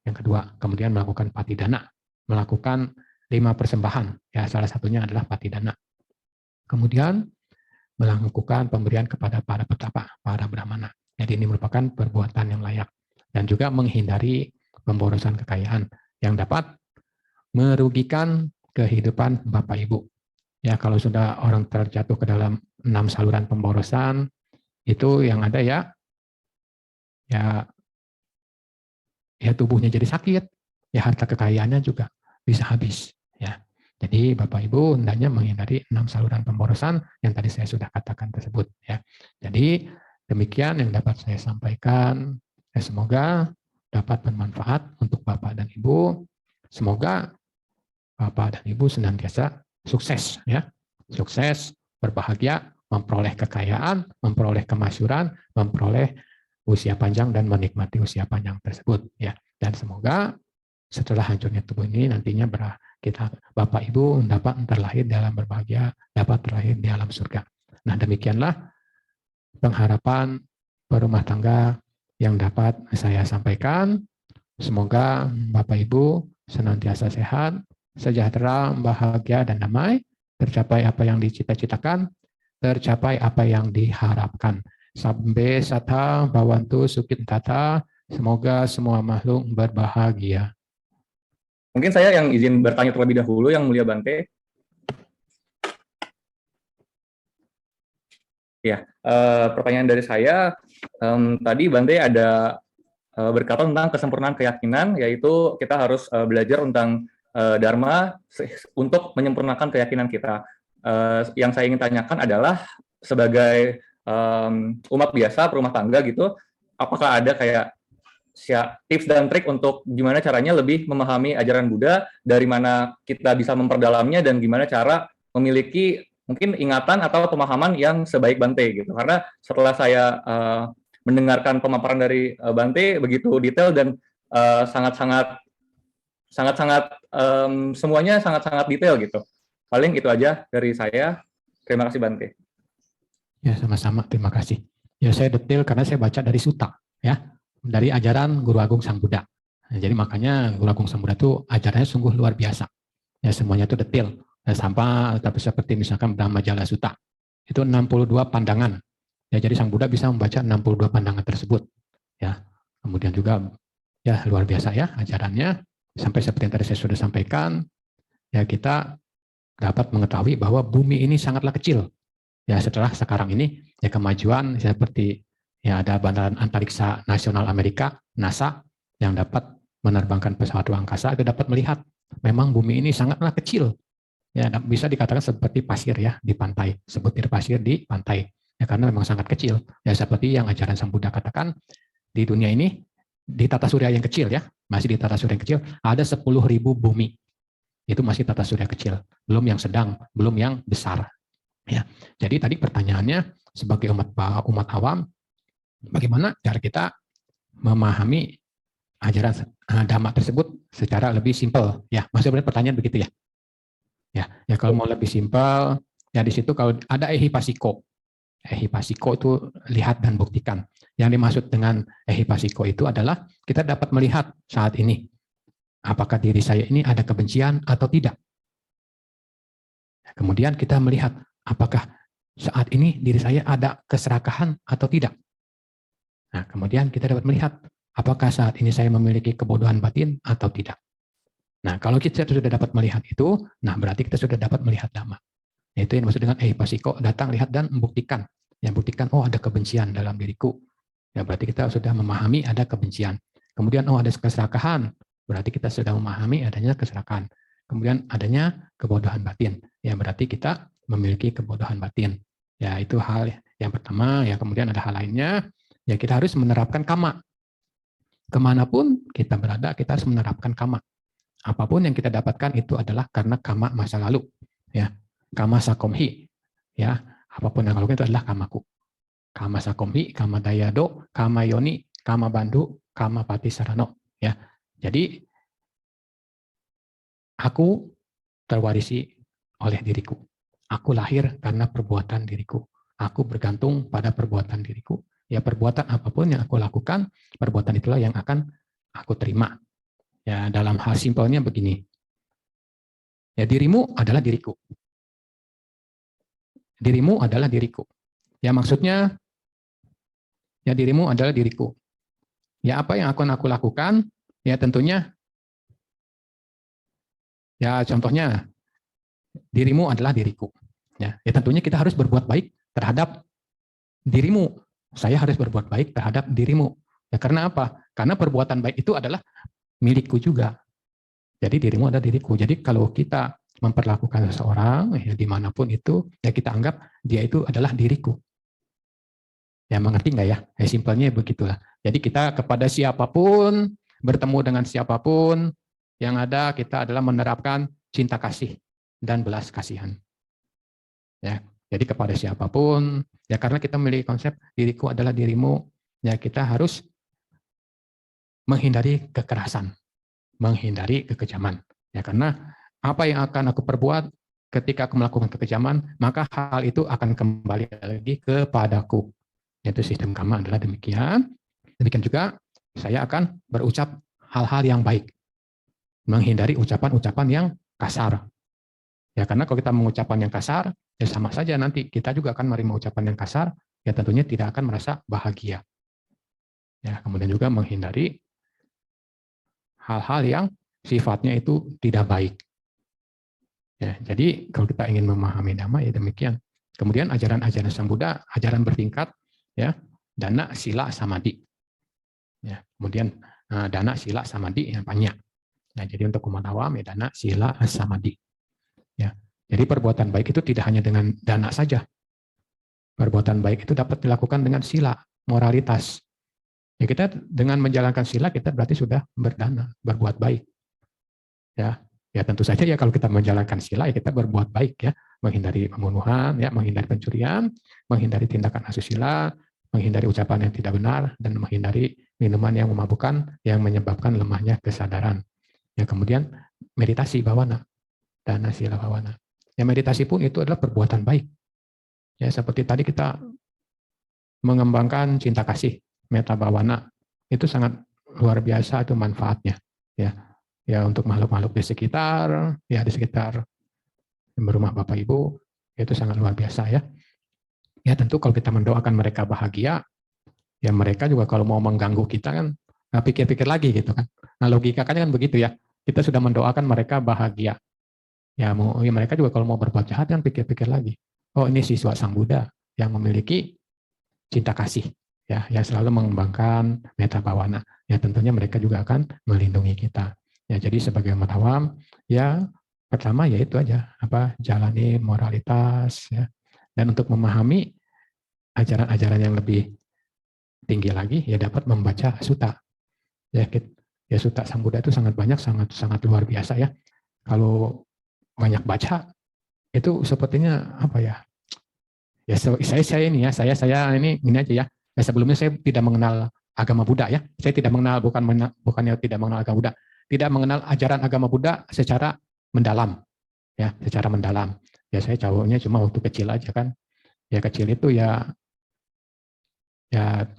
Yang kedua, kemudian melakukan patidana, melakukan 5 persembahan. Ya, salah satunya adalah patidana. Kemudian melakukan pemberian kepada para petapa, para brahmana. Jadi ini merupakan perbuatan yang layak. Dan juga menghindari pemborosan kekayaan yang dapat merugikan kehidupan Bapak Ibu. Ya, kalau sudah orang terjatuh ke dalam 6 saluran pemborosan, itu yang ada ya tubuhnya jadi sakit, ya harta kekayaannya juga bisa habis. Ya, jadi Bapak Ibu hendaknya menghindari 6 saluran pemborosan yang tadi saya sudah katakan tersebut. Ya, jadi demikian yang dapat saya sampaikan. Ya, semoga dapat bermanfaat untuk Bapak dan Ibu. Semoga Bapak dan Ibu senantiasa sukses, ya, sukses, berbahagia, memperoleh kekayaan, memperoleh kemasyuran, memperoleh usia panjang dan menikmati usia panjang tersebut, ya. Dan semoga setelah hancurnya tubuh ini nantinya kita Bapak Ibu dapat terlahir di alam berbahagia, dapat terlahir di alam surga. Nah, demikianlah pengharapan berumah tangga yang dapat saya sampaikan. Semoga Bapak Ibu senantiasa sehat, sejahtera, bahagia, dan damai, tercapai apa yang dicita-citakan, tercapai apa yang diharapkan. Sabbe sata bawantu sukintata, semoga semua makhluk berbahagia. Mungkin saya yang izin bertanya terlebih dahulu, Yang Mulia Bante. Ya, pertanyaan dari saya, tadi Bante ada berkata tentang kesempurnaan keyakinan, yaitu kita harus belajar tentang Dharma untuk menyempurnakan keyakinan kita. Yang saya ingin tanyakan adalah sebagai umat biasa, perumah tangga gitu, apakah ada kayak tips dan trik untuk gimana caranya lebih memahami ajaran Buddha, dari mana kita bisa memperdalamnya, dan gimana cara memiliki mungkin ingatan atau pemahaman yang sebaik Bante gitu. Karena setelah saya mendengarkan pemaparan dari Bante begitu detail dan sangat-sangat semuanya sangat-sangat detail gitu. Paling itu aja dari saya. Terima kasih Bante. Ya, sama-sama. Terima kasih. Ya, saya detail karena saya baca dari Sutta, ya, dari ajaran Guru Agung Sang Buddha. Nah, jadi makanya Guru Agung Sang Buddha itu ajarannya sungguh luar biasa. Ya, semuanya itu detail. Dan sampai tapi seperti misalkan Brahmajala Sutta, itu 62 pandangan. Ya, jadi Sang Buddha bisa membaca 62 pandangan tersebut. Ya, kemudian juga ya luar biasa ya ajarannya. Sampai seperti yang tadi saya sudah sampaikan, ya kita dapat mengetahui bahwa bumi ini sangatlah kecil. Ya, setelah sekarang ini ya kemajuan seperti ya ada Badan Antariksa Nasional Amerika NASA yang dapat menerbangkan pesawat ruang angkasa, itu dapat melihat memang bumi ini sangatlah kecil. Ya, bisa dikatakan seperti pasir ya di pantai, sebutir pasir di pantai. Ya, karena memang sangat kecil. Ya, seperti yang ajaran Sang Buddha katakan, di dunia ini di tata surya yang kecil ya, masih di tata surya yang kecil ada 10.000 bumi. Itu masih tata surya kecil, belum yang sedang, belum yang besar. Ya, jadi tadi pertanyaannya sebagai umat awam, bagaimana cara kita memahami ajaran Dhamma tersebut secara lebih simpel? Ya, maksudnya pertanyaan begitu ya. Ya, kalau mau lebih simpel, ya di situ kalau ada ehipasiko. Ehipasiko itu lihat dan buktikan. Yang dimaksud dengan ehipasiko itu adalah kita dapat melihat saat ini apakah diri saya ini ada kebencian atau tidak. Kemudian kita melihat apakah saat ini diri saya ada keserakahan atau tidak. Nah, kemudian kita dapat melihat apakah saat ini saya memiliki kebodohan batin atau tidak. Nah, kalau kita sudah dapat melihat itu, nah berarti kita sudah dapat melihat Dhamma. Itu yang dimaksud dengan ehipasiko, datang, lihat, dan membuktikan. Yang buktikan, oh ada kebencian dalam diriku. Ya, berarti kita sudah memahami ada kebencian. Kemudian, oh ada keserakahan, berarti kita sudah memahami adanya keserakahan. Kemudian adanya kebodohan batin. Ya, berarti kita memiliki kebodohan batin. Ya, itu hal yang pertama. Ya, kemudian ada hal lainnya. Ya, kita harus menerapkan kama. Kemanapun kita berada, kita harus menerapkan kama. Apapun yang kita dapatkan itu adalah karena kama masa lalu. Ya, kama sakomhi. Ya, apapun yang lakukan itu adalah kamaku. Kama sakomhi, kama dayado, kama yoni, kama bandu, kama pati sarano. Ya, jadi aku terwarisi oleh diriku. Aku lahir karena perbuatan diriku. Aku bergantung pada perbuatan diriku. Ya, perbuatan apapun yang aku lakukan, perbuatan itulah yang akan aku terima. Ya, dalam hal simpelnya begini. Ya, dirimu adalah diriku. Dirimu adalah diriku. Ya, maksudnya ya dirimu adalah diriku. Ya, apa yang akan aku lakukan? Ya, tentunya ya contohnya dirimu adalah diriku. Ya, tentunya kita harus berbuat baik terhadap dirimu. Saya harus berbuat baik terhadap dirimu. Ya, karena apa? Karena perbuatan baik itu adalah milikku juga. Jadi dirimu adalah diriku. Jadi kalau kita memperlakukan seseorang ya dimanapun itu, ya kita anggap dia itu adalah diriku. Ya, mengerti nggak ya? Ya simpelnya begitulah. Jadi kita kepada siapapun, bertemu dengan siapapun, yang ada kita adalah menerapkan cinta kasih dan belas kasihan. Ya, jadi kepada siapapun, ya karena kita memiliki konsep diriku adalah dirimu, ya kita harus menghindari kekerasan, menghindari kekejaman. Ya, karena apa yang akan aku perbuat ketika aku melakukan kekejaman, maka hal itu akan kembali lagi kepadaku. Yaitu sistem karma adalah demikian. Demikian juga saya akan berucap hal-hal yang baik, menghindari ucapan-ucapan yang kasar. Ya karena kalau kita mengucapkan yang kasar, ya sama saja nanti kita juga akan menerima ucapan yang kasar, ya tentunya tidak akan merasa bahagia. Ya, kemudian juga menghindari hal-hal yang sifatnya itu tidak baik. Ya, jadi kalau kita ingin memahami Dhamma ya demikian. Kemudian ajaran-ajaran Sang Buddha, ajaran bertingkat, ya, dana, sila, samadhi. Ya, kemudian dana, sila, samadhi yang banyak. Nah, jadi untuk umat awam ya dana, sila, samadhi. Ya, jadi perbuatan baik itu tidak hanya dengan dana saja. Perbuatan baik itu dapat dilakukan dengan sila, moralitas. Ya kita dengan menjalankan sila kita berarti sudah berdana, berbuat baik. Ya, ya tentu saja ya kalau kita menjalankan sila ya kita berbuat baik ya, menghindari pembunuhan, ya menghindari pencurian, menghindari tindakan asusila, menghindari ucapan yang tidak benar dan menghindari minuman yang memabukkan yang menyebabkan lemahnya kesadaran. Ya kemudian meditasi bawana, dana sila bawana. Ya meditasi pun itu adalah perbuatan baik. Ya seperti tadi kita mengembangkan cinta kasih, metta bawana, itu sangat luar biasa itu manfaatnya. Ya untuk makhluk-makhluk di sekitar rumah Bapak Ibu itu sangat luar biasa ya. Ya tentu kalau kita mendoakan mereka bahagia, ya mereka juga kalau mau mengganggu kita kan nggak pikir-pikir lagi gitu kan. Nah logikanya kan begitu ya. Kita sudah mendoakan mereka bahagia. Ya mereka juga kalau mau berbuat jahat kan pikir-pikir lagi. Oh ini siswa Sang Buddha yang memiliki cinta kasih ya yang selalu mengembangkan metta bawana. Ya tentunya mereka juga akan melindungi kita. Ya jadi sebagai umat awam ya pertama ya itu aja jalani moralitas ya. Dan untuk memahami ajaran-ajaran yang lebih tinggi lagi ya dapat membaca sutta. Ya sutta Sang Buddha itu sangat banyak, sangat luar biasa ya. Kalau banyak baca itu sepertinya apa ya? Ya saya ini ya, saya ini aja ya. Ya sebelumnya saya tidak mengenal agama Buddha ya. Saya tidak mengenal bukannya tidak mengenal agama Buddha, tidak mengenal ajaran agama Buddha secara mendalam ya, secara mendalam. Ya saya cowoknya cuma waktu kecil aja kan. Ya kecil itu ya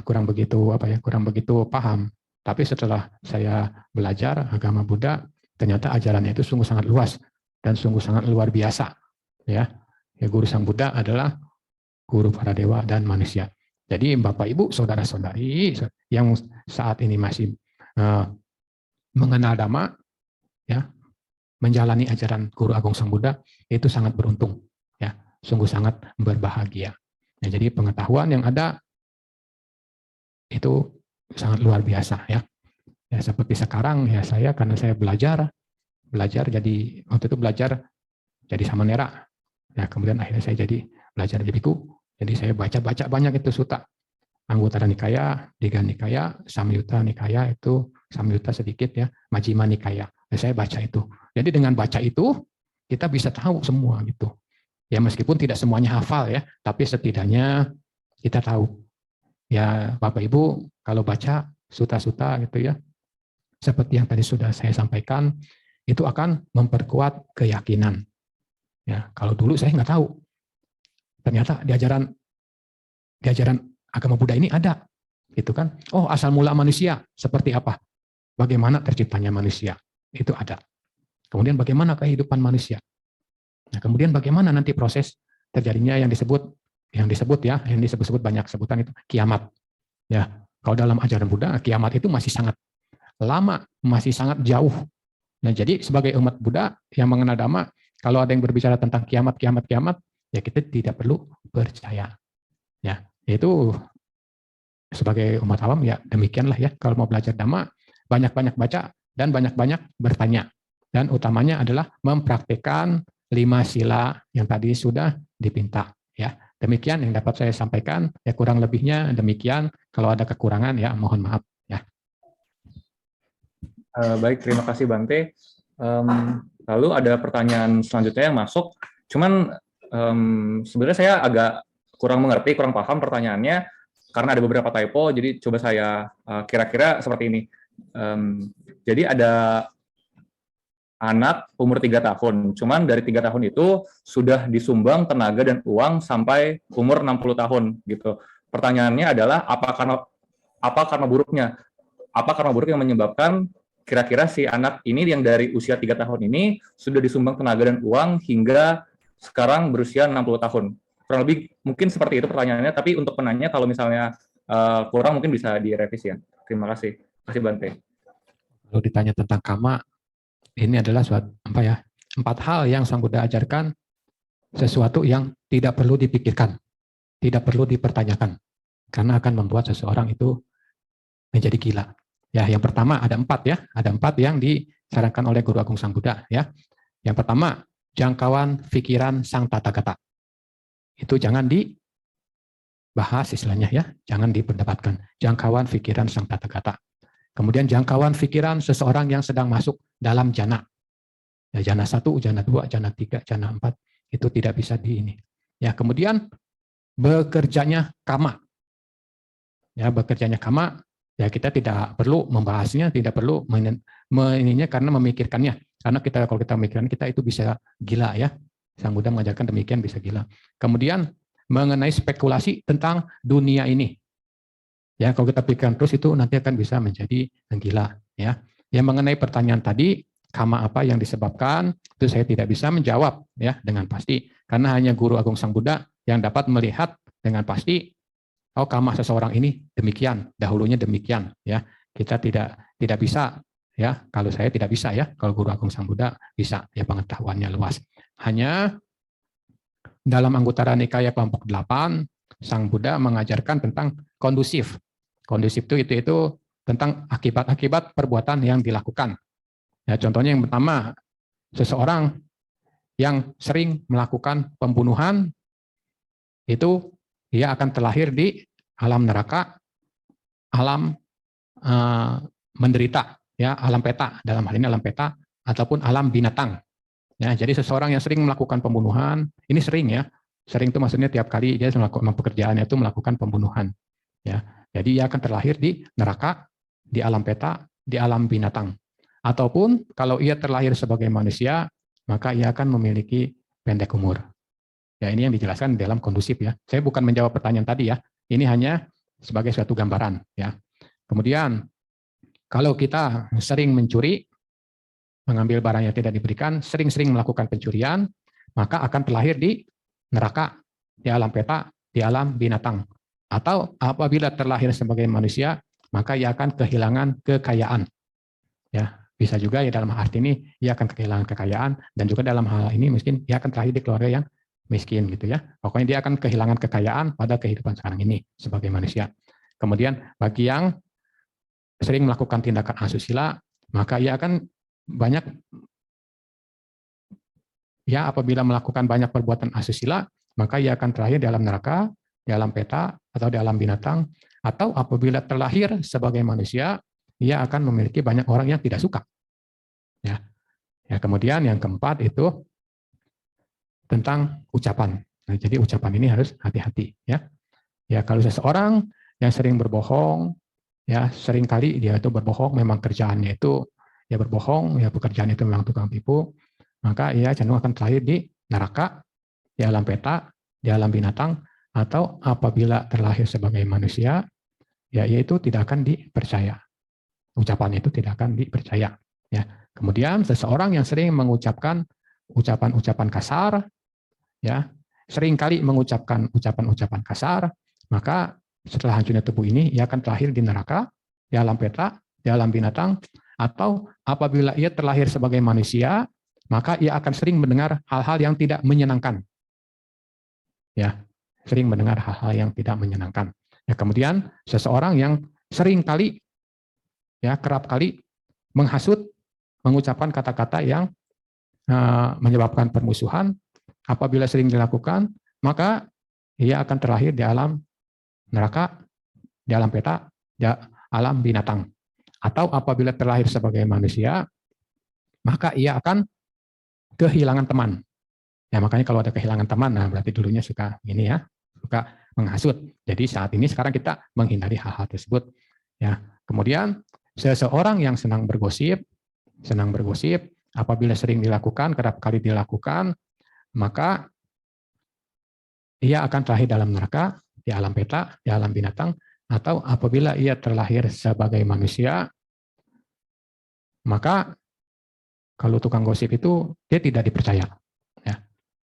kurang begitu paham. Tapi setelah saya belajar agama Buddha, ternyata ajarannya itu sungguh sangat luas dan sungguh sangat luar biasa. Ya guru Sang Buddha adalah guru para dewa dan manusia. Jadi Bapak Ibu, saudara-saudari yang saat ini masih mengenal Dhamma, ya menjalani ajaran Guru Agung Sang Buddha itu sangat beruntung, ya sungguh sangat berbahagia. Ya, jadi pengetahuan yang ada itu sangat luar biasa ya. Ya seperti sekarang ya karena saya belajar jadi waktu itu belajar jadi samanera. Ya kemudian akhirnya saya jadi belajar jadi biku. Jadi saya baca banyak itu sutta. Anguttara Nikaya, Digha Nikaya, Samyutta Nikaya itu Samyutta sedikit ya, Majjhima Nikaya. Ya, saya baca itu. Jadi dengan baca itu kita bisa tahu semua gitu. Ya meskipun tidak semuanya hafal ya, tapi setidaknya kita tahu. Ya Bapak Ibu kalau baca sutta-sutta gitu ya, seperti yang tadi sudah saya sampaikan, itu akan memperkuat keyakinan. Ya kalau dulu saya nggak tahu. Ternyata di ajaran agama Buddha ini ada, gitu kan? Oh asal mula manusia seperti apa? Bagaimana terciptanya manusia? Itu ada. Kemudian bagaimana kehidupan manusia? Nah, kemudian bagaimana nanti proses terjadinya yang disebut banyak sebutan itu kiamat. Ya, kalau dalam ajaran Buddha kiamat itu masih sangat lama, masih sangat jauh. Nah, jadi sebagai umat Buddha yang mengenal Dhamma, kalau ada yang berbicara tentang kiamat, ya kita tidak perlu percaya. Ya, itu sebagai umat awam ya demikianlah ya. Kalau mau belajar Dhamma, banyak-banyak baca dan banyak-banyak bertanya. Dan utamanya adalah mempraktikkan 5 sila yang tadi sudah dipinta. Ya, demikian yang dapat saya sampaikan. Ya kurang lebihnya demikian. Kalau ada kekurangan ya mohon maaf. Ya. Baik, terima kasih Bante. Lalu ada pertanyaan selanjutnya yang masuk. Cuman sebenarnya saya agak kurang mengerti, kurang paham pertanyaannya karena ada beberapa typo. Jadi coba saya kira-kira seperti ini. Jadi ada anak umur 3 tahun. Cuman dari 3 tahun itu sudah disumbang tenaga dan uang sampai umur 60 tahun gitu. Pertanyaannya adalah apa karena buruknya? Apa karena buruk yang menyebabkan kira-kira si anak ini yang dari usia 3 tahun ini sudah disumbang tenaga dan uang hingga sekarang berusia 60 tahun. Kurang lebih mungkin seperti itu pertanyaannya, tapi untuk penanya kalau misalnya kurang mungkin bisa direvisi ya. Terima kasih. Terima kasih Bante. Kalau ditanya tentang kama, ini adalah suatu apa ya? 4 hal yang Sang Buddha ajarkan, sesuatu yang tidak perlu dipikirkan, tidak perlu dipertanyakan, karena akan membuat seseorang itu menjadi gila. Ya, yang pertama ada 4 ya, ada 4 yang disarankan oleh Guru Agung Sang Buddha ya. Yang pertama, jangkauan pikiran Sang Tathagata. Itu jangan dibahas istilahnya ya, jangan diperdebatkan. Jangkauan pikiran Sang Tathagata. Kemudian jangkauan pikiran seseorang yang sedang masuk dalam jana. Ya, jana 1, jana 2, jana 3, jana 4 itu tidak bisa di ini. Ya, kemudian bekerjanya kama. Ya, bekerjanya kama, ya kita tidak perlu membahasnya, tidak perlu ininya karena memikirkannya. Karena kalau kita memikirkan kita itu bisa gila ya. Sang Buddha mengajarkan demikian, bisa gila. Kemudian mengenai spekulasi tentang dunia ini. Ya, kalau kita pikirkan terus itu nanti akan bisa menjadi gila ya. Yang mengenai pertanyaan tadi, kama apa yang disebabkan, itu saya tidak bisa menjawab ya dengan pasti karena hanya Guru Agung Sang Buddha yang dapat melihat dengan pasti oh kama seseorang ini demikian, dahulunya demikian ya. Kita tidak bisa ya, kalau saya tidak bisa ya, kalau Guru Agung Sang Buddha bisa ya, pengetahuannya luas. Hanya dalam Anguttara Nikaya kelompok 8 Sang Buddha mengajarkan tentang kondusif. Kondusif itu tentang akibat-akibat perbuatan yang dilakukan. Ya, contohnya yang pertama, seseorang yang sering melakukan pembunuhan itu ia akan terlahir di alam neraka, alam menderita, ya, alam peta, dalam hal ini alam peta ataupun alam binatang. Ya, jadi seseorang yang sering melakukan pembunuhan, ini sering ya, sering itu maksudnya tiap kali dia melakukan pekerjaannya itu melakukan pembunuhan. Ya, jadi ia akan terlahir di neraka, di alam peta, di alam binatang. Ataupun kalau ia terlahir sebagai manusia, maka ia akan memiliki pendek umur. Ya, ini yang dijelaskan dalam kondusif ya. Saya bukan menjawab pertanyaan tadi ya. Ini hanya sebagai suatu gambaran ya. Kemudian kalau kita sering mencuri, mengambil barang yang tidak diberikan, sering-sering melakukan pencurian, maka akan terlahir di neraka, di alam peta, di alam binatang. Atau apabila terlahir sebagai manusia, maka ia akan kehilangan kekayaan. Ya, bisa juga ya dalam arti ini ia akan kehilangan kekayaan, dan juga dalam hal ini mungkin ia akan terlahir di keluarga yang miskin gitu ya. Pokoknya dia akan kehilangan kekayaan pada kehidupan sekarang ini sebagai manusia. Kemudian bagi yang sering melakukan tindakan asusila, maka ia akan banyak ya, apabila melakukan banyak perbuatan asusila, maka ia akan terlahir di alam neraka, di alam peta, atau di alam binatang, atau apabila terlahir sebagai manusia, ia akan memiliki banyak orang yang tidak suka. Ya. Ya, kemudian yang keempat itu tentang ucapan. Nah, jadi ucapan ini harus hati-hati ya. Ya, kalau seseorang yang sering berbohong, ya sering kali dia itu berbohong, memang kerjaannya itu ya berbohong, ya pekerjaan itu memang tukang tipu, maka ia cenderung akan terlahir di neraka, di alam peta, di alam binatang, atau apabila terlahir sebagai manusia, ya yaitu tidak akan dipercaya. Ucapannya itu tidak akan dipercaya. Ya. Kemudian seseorang yang sering mengucapkan ucapan-ucapan kasar, ya sering kali mengucapkan ucapan-ucapan kasar, maka setelah hancurnya tubuh ini, ia akan terlahir di neraka, di alam peta, di alam binatang, atau apabila ia terlahir sebagai manusia, maka ia akan sering mendengar hal-hal yang tidak menyenangkan. Ya, sering mendengar hal-hal yang tidak menyenangkan. Ya, kemudian seseorang yang sering kali, ya kerap kali menghasut, mengucapkan kata-kata yang menyebabkan permusuhan, apabila sering dilakukan, maka ia akan terlahir di alam neraka, di alam peta, di alam binatang. Atau apabila terlahir sebagai manusia, maka ia akan kehilangan teman. Ya, makanya kalau ada kehilangan teman, nah berarti dulunya suka ini ya, suka menghasut. Jadi saat ini sekarang kita menghindari hal-hal tersebut. Ya, kemudian seseorang yang senang bergosip, apabila sering dilakukan, kerap kali dilakukan, maka ia akan terlahir dalam neraka, di alam peta, di alam binatang, atau apabila ia terlahir sebagai manusia, maka kalau tukang gosip itu dia tidak dipercaya.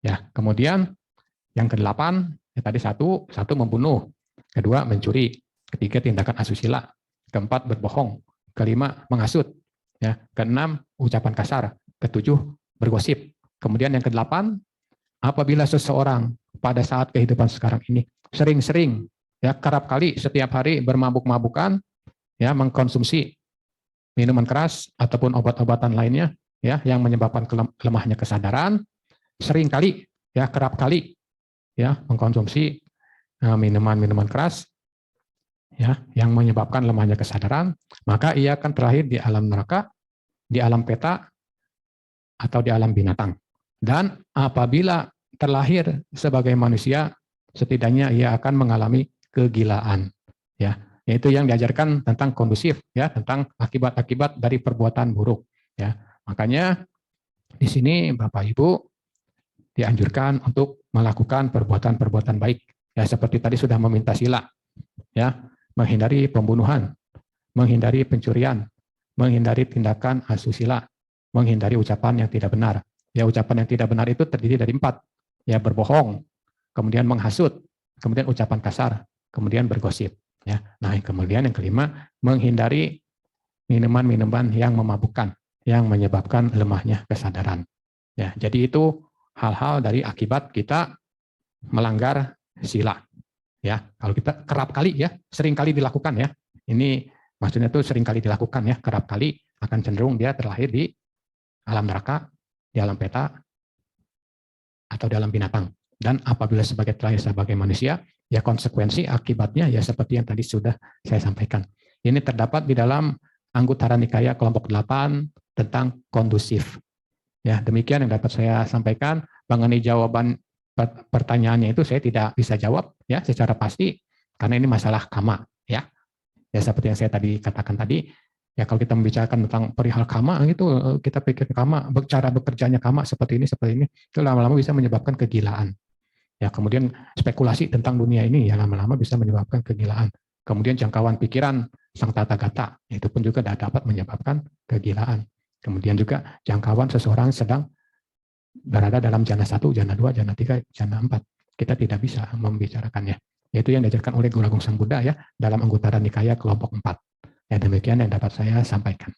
Ya, kemudian yang kedelapan, ya tadi satu membunuh, kedua mencuri, ketiga tindakan asusila, keempat berbohong, kelima menghasut, ya, keenam ucapan kasar, ketujuh bergosip. Kemudian yang kedelapan, apabila seseorang pada saat kehidupan sekarang ini sering-sering, ya kerap kali setiap hari bermabuk-mabukan, ya mengkonsumsi minuman keras ataupun obat-obatan lainnya, ya yang menyebabkan lemahnya kesadaran, sering kali, ya kerap kali, ya mengkonsumsi minuman-minuman keras, ya yang menyebabkan lemahnya kesadaran, maka ia akan terlahir di alam neraka, di alam peta, atau di alam binatang. Dan apabila terlahir sebagai manusia, setidaknya ia akan mengalami kegilaan, ya yaitu yang diajarkan tentang kondusif, ya tentang akibat-akibat dari perbuatan buruk, ya. Makanya di sini Bapak Ibu dianjurkan untuk melakukan perbuatan-perbuatan baik, ya seperti tadi sudah meminta sila, ya menghindari pembunuhan, menghindari pencurian, menghindari tindakan asusila, menghindari ucapan yang tidak benar. Ya ucapan yang tidak benar itu terdiri dari 4, ya berbohong, kemudian menghasut, kemudian ucapan kasar, kemudian bergosip. Ya, nah kemudian yang kelima, menghindari minuman-minuman yang memabukkan, yang menyebabkan lemahnya kesadaran. Ya, jadi itu hal-hal dari akibat kita melanggar sila. Ya, kalau kita kerap kali, ya sering kali dilakukan, ya ini maksudnya itu sering kali dilakukan, ya kerap kali akan cenderung dia terlahir di alam neraka, di alam peta, atau di alam binatang. Dan apabila terlahir sebagai manusia, ya konsekuensi akibatnya ya seperti yang tadi sudah saya sampaikan. Ini terdapat di dalam Anggutara Nikaya kelompok 8 tentang kondusif. Ya, demikian yang dapat saya sampaikan. Mengenai jawaban pertanyaannya itu saya tidak bisa jawab, ya secara pasti karena ini masalah kama, ya. Ya seperti yang saya tadi katakan tadi, ya kalau kita membicarakan tentang perihal kama itu, kita pikir kama, cara bekerjanya kama seperti ini, itu lama-lama bisa menyebabkan kegilaan. Ya kemudian spekulasi tentang dunia ini ya lama-lama bisa menyebabkan kegilaan. Kemudian jangkauan pikiran sang tata-gata itu pun juga dapat menyebabkan kegilaan. Kemudian juga jangkauan seseorang sedang berada dalam jana 1, jana 2, jana 3, jana 4. Kita tidak bisa membicarakannya. Yaitu yang diajarkan oleh Guru Agung Sang Buddha, ya dalam Anggutara Nikaya kelompok 4. Ya demikian yang dapat saya sampaikan.